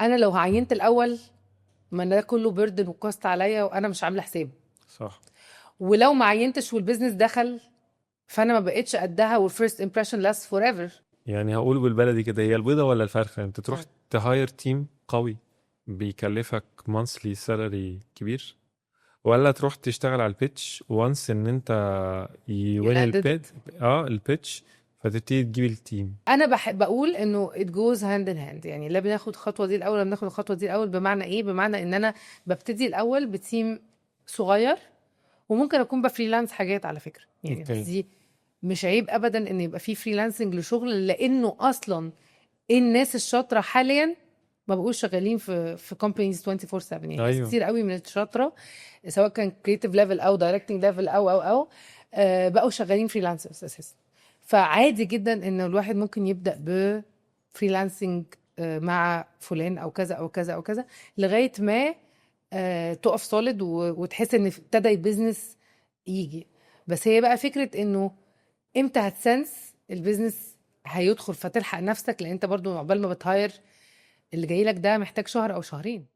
انا لو عينت الاول، ما ده كله بيردن وكوست عليا وانا مش عامله حساب. صح. ولو ما عينتش والبيزنس دخل، فانا ما بقتش قدها، والفيرست امبريشن لاست فور ايفر. يعني هقول بالبلدي كده، هي البيضة ولا الفرخة؟ انت تروح تهاير تيم قوي بيكلفك مانثلي سالري كبير، ولا تروح تشتغل على البيتش وانس ان انت يو يوين لاندد ات. البيتش فتبتدي تجيب التيم. انا بحب اقول انه it goes hand in hand، يعني لا بناخد الخطوه دي الاول ولا بناخد الخطوه دي الاول. بمعنى ايه؟ بمعنى ان انا ببتدي الاول بتيم صغير، وممكن اكون بفريلانس حاجات على فكره، يعني اوكي. دي مش عيب ابدا ان يبقى في فريلانسنج لشغل، لانه اصلا الناس الشاطره حاليا ما بقوش شغالين في كومبانيز 24/7. يعني ناس ايوه. كتير قوي من الشاطره، سواء كان كريتيف ليفل او دايركتنج ليفل او بقوا شغالين فريلانسرز اساسا. فعادي جدا ان الواحد ممكن يبدا بفريلانسنج مع فلان او كذا او كذا او كذا، لغايه ما تقف سوليد وتحس ان ابتدى بيزنس يجي. بس هي بقى فكره انه امتى هتسنس البيزنس هيدخل فتلحق نفسك، لان انت برضو عقبال ما بتهاير اللي جاي لك ده محتاج شهر او شهرين.